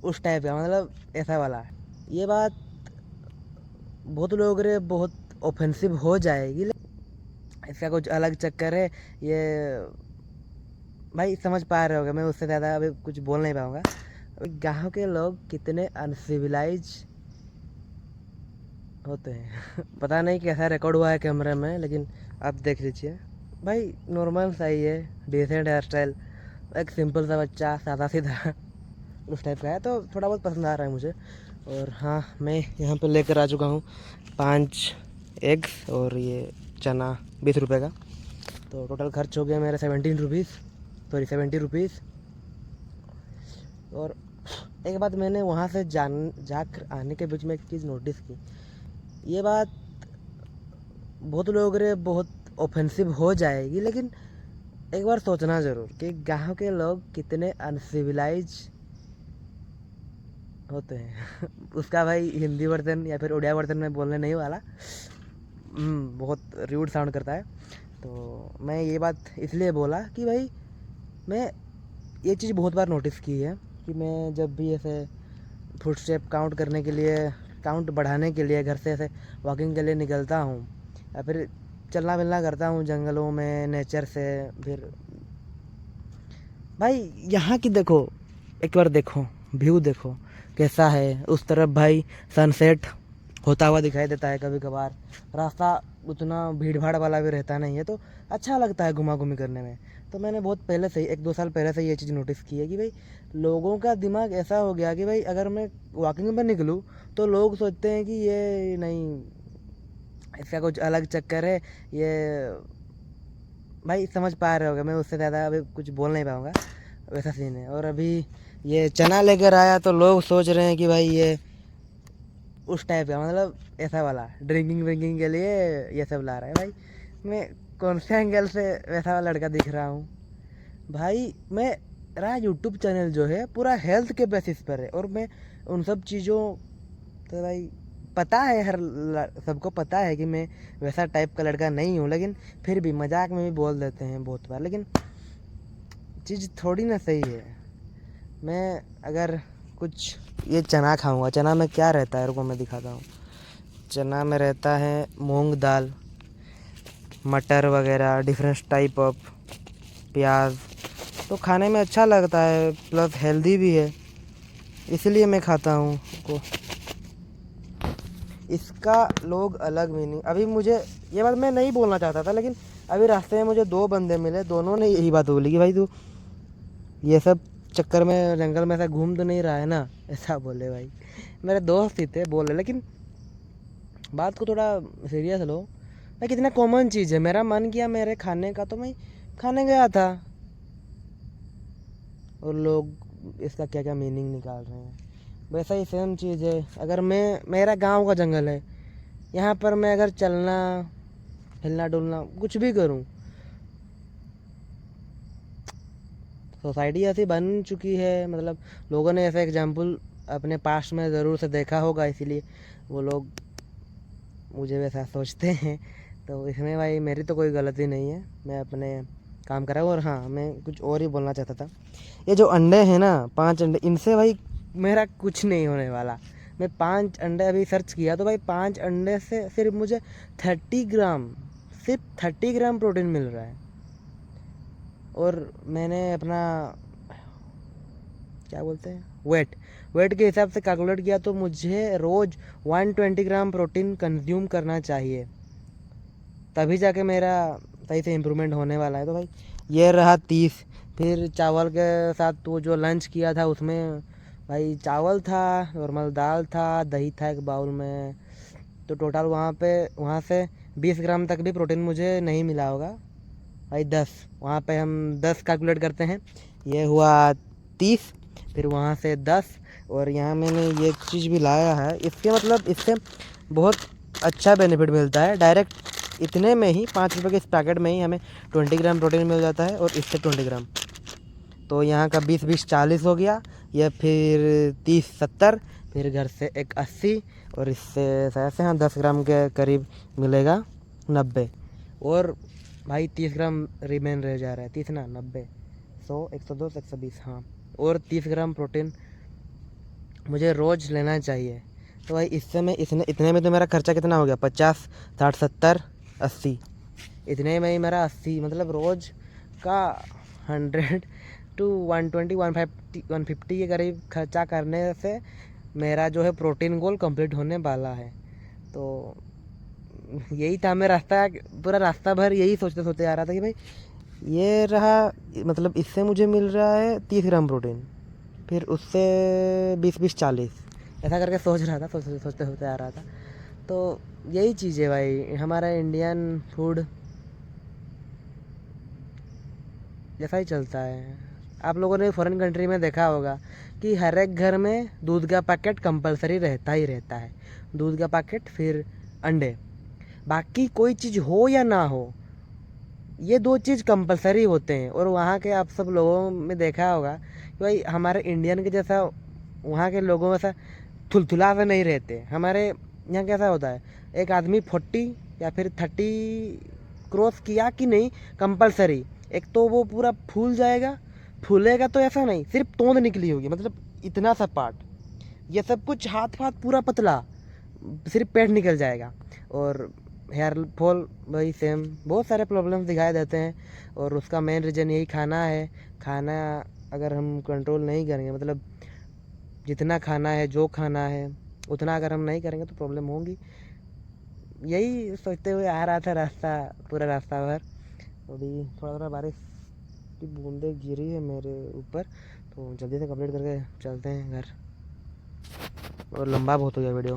उस टाइप का, मतलब ऐसा वाला। ये बात बहुत लोगों के लिए बहुत ऑफेंसिव हो जाएगी, लेकिन इसका कुछ अलग चक्कर है। ये भाई समझ पा रहे होगे, मैं उससे ज़्यादा अभी कुछ बोल नहीं पाऊँगा। गाँव के लोग कितने अनसिविलाइज होते हैं पता नहीं कैसा रिकॉर्ड हुआ है कैमरे में, लेकिन आप देख लीजिए भाई। नॉर्मल सही है, डिसेंट हेयर स्टाइल, एक सिंपल सा बच्चा, सादा सीधा उस टाइप का है, तो थोड़ा बहुत पसंद आ रहा है मुझे। और हाँ, मैं यहाँ पे लेकर आ चुका हूँ 5 एग्स और ये चना 20 रुपये का। तो टोटल खर्च हो गया मेरा 70 रुपीज़। और एक बात मैंने वहाँ से जाकर आने के बीच में एक चीज़ नोटिस की। ये बात बहुत लोगों के लिए बहुत ऑफेंसिव हो जाएगी, लेकिन एक बार सोचना ज़रूर कि गाँव के लोग कितने अनसिविलाइज होते हैं उसका भाई हिंदी वर्जन या फिर उड़िया वर्जन में बोलने नहीं वाला, बहुत रूड साउंड करता है। तो मैं ये बात इसलिए बोला कि भाई मैं ये चीज़ बहुत बार नोटिस की है कि मैं जब भी ऐसे फुटस्टेप काउंट करने के लिए, काउंट बढ़ाने के लिए घर से ऐसे वॉकिंग के लिए निकलता हूँ या फिर चलना मिलना करता हूँ जंगलों में, नेचर से, फिर भाई यहाँ की देखो, एक बार देखो व्यू देखो कैसा है। उस तरफ भाई सनसेट होता हुआ दिखाई देता है कभी कभार। रास्ता उतना भीड़ भाड़ वाला भी रहता नहीं है, तो अच्छा लगता है घुमा घूमी करने में। तो मैंने बहुत पहले से ही, 1-2 साल पहले से ये चीज़ नोटिस की है कि भाई लोगों का दिमाग ऐसा हो गया कि भाई अगर मैं वॉकिंग पर निकलूँ तो लोग सोचते हैं कि ये नहीं, इसका कुछ अलग चक्कर है। ये भाई समझ पा रहे होगे, मैं उससे ज़्यादा अभी कुछ बोल नहीं पाऊँगा, वैसा सीन है। और अभी ये चना लेकर आया तो लोग सोच रहे हैं कि भाई ये उस टाइप का, मतलब ऐसा वाला ड्रिंकिंग के लिए ये सब ला रहा है। भाई मैं कौन से एंगल से वैसा वाला लड़का दिख रहा हूँ? भाई मेरा यूट्यूब चैनल जो है पूरा हेल्थ के बेसिस पर है, और मैं उन सब चीज़ों, तो भाई पता है, सबको पता है कि मैं वैसा टाइप का लड़का नहीं हूँ, लेकिन फिर भी मजाक में भी बोल देते हैं बहुत बार। लेकिन चीज़ थोड़ी ना सही है। मैं अगर कुछ ये चना खाऊंगा, चना में क्या रहता है रुको मैं दिखाता हूँ। चना में रहता है मूंग दाल, मटर वगैरह, डिफरेंट टाइप ऑफ प्याज, तो खाने में अच्छा लगता है, प्लस हेल्दी भी है, इसलिए मैं खाता हूँ को। इसका लोग अलग मीनिंग, अभी मुझे ये बात मैं नहीं बोलना चाहता था, लेकिन अभी रास्ते में मुझे 2 बंदे मिले, दोनों ने यही बात बोली कि भाई तू ये सब चक्कर में जंगल में ऐसा घूम तो नहीं रहा है ना, ऐसा बोले भाई। मेरे दोस्त ही थे बोले, लेकिन बात को थोड़ा सीरियस लो भाई। कितना कॉमन चीज़ है, मेरा मन किया मेरे खाने का तो मैं खाने गया था, और लोग इसका क्या क्या मीनिंग निकाल रहे हैं। वैसा ही सेम चीज़ है, अगर मेरा गांव का जंगल है, यहाँ पर मैं अगर चलना हिलना डुलना कुछ भी करूँ, सोसाइटी ऐसी बन चुकी है, मतलब लोगों ने ऐसा एग्जाम्पल अपने पास्ट में ज़रूर से देखा होगा, इसीलिए वो लोग मुझे वैसा सोचते हैं। तो इसमें भाई मेरी तो कोई गलती नहीं है, मैं अपने काम कर रहा हूँ। और हाँ, मैं कुछ और ही बोलना चाहता था। ये जो अंडे हैं ना, 5 अंडे, इनसे भाई मेरा कुछ नहीं होने वाला। मैं 5 अंडे अभी सर्च किया तो भाई 5 अंडे से सिर्फ मुझे 30 ग्राम, सिर्फ 30 ग्राम प्रोटीन मिल रहा है। और मैंने अपना क्या बोलते हैं, वेट के हिसाब से कैलकुलेट किया तो मुझे रोज़ 120 ग्राम प्रोटीन कंज्यूम करना चाहिए, तभी जाके मेरा सही से इम्प्रूवमेंट होने वाला है। तो भाई ये रहा 30। फिर चावल के साथ तो जो लंच किया था उसमें भाई चावल था, नॉर्मल दाल था, दही था एक बाउल में, तो टोटल वहाँ से 20 ग्राम तक भी प्रोटीन मुझे नहीं मिला होगा भाई। 10, वहाँ पे हम 10 कैलकुलेट करते हैं, ये हुआ 30, फिर वहाँ से 10, और यहाँ मैंने ये चीज़ भी लाया है। इसके मतलब इससे बहुत अच्छा बेनिफिट मिलता है। डायरेक्ट इतने में ही 5 रुपये के इस पैकेट में ही हमें 20 ग्राम प्रोटीन मिल जाता है, और इससे 20 ग्राम, तो यहाँ का 20-20 40 हो गया, या फिर 30-70, फिर घर से एक 80, और इससे ऐसे हाँ 10 ग्राम के करीब मिलेगा 90। और भाई 30 ग्राम रिमेन रह जा रहा है, 30 ना 90, 100, 102, 120, हाँ, और 30 ग्राम प्रोटीन मुझे रोज़ लेना चाहिए। तो भाई इससे मैं इतने में तो मेरा खर्चा कितना हो गया, 50, 60, 70, 80, इतने में ही मेरा 80 मतलब रोज़ का 100 to 120, 150 के करीब खर्चा करने से मेरा जो है प्रोटीन गोल कंप्लीट होने वाला है। तो यही था, मैं पूरा रास्ता भर यही सोचते सोचते आ रहा था कि भाई ये रहा, मतलब इससे मुझे मिल रहा है 30 ग्राम प्रोटीन, फिर उससे 20-20, 40, ऐसा करके सोच रहा था, सोचते सोचते सोचते आ रहा था। तो यही चीज़ है भाई, हमारा इंडियन फूड जैसा ही चलता है। आप लोगों ने फॉरेन कंट्री में देखा होगा कि हर एक घर में दूध का पैकेट कंपलसरी रहता ही रहता है। दूध का पैकेट, फिर अंडे, बाकी कोई चीज़ हो या ना हो, ये दो चीज़ कंपलसरी होते हैं। और वहाँ के आप सब लोगों में देखा होगा कि भाई हमारे इंडियन के जैसा वहाँ के लोगों में ऐसा थुलथुला से नहीं रहते। हमारे यहाँ कैसा होता है, एक आदमी 40 या फिर 30 क्रॉस किया कि नहीं कंपलसरी, एक तो वो पूरा फूल जाएगा, फूलेगा तो ऐसा नहीं सिर्फ तोंद निकली होगी, मतलब इतना सा पार्ट, ये सब कुछ हाथ पाथ पूरा पतला, सिर्फ पेट निकल जाएगा। और हेयर फॉल वही सेम, बहुत सारे प्रॉब्लम्स दिखाई देते हैं। और उसका मेन रीज़न यही खाना है। खाना अगर हम कंट्रोल नहीं करेंगे, मतलब जितना खाना है, जो खाना है उतना अगर हम नहीं करेंगे तो प्रॉब्लम होंगी। यही सोचते हुए आ रहा था पूरा रास्ता भर। अभी थोड़ा थोड़ा बारिश की बूंदें गिरी है मेरे ऊपर, तो जल्दी से कंप्लीट करके चलते हैं घर, और लंबा बहुत हो गया वीडियो।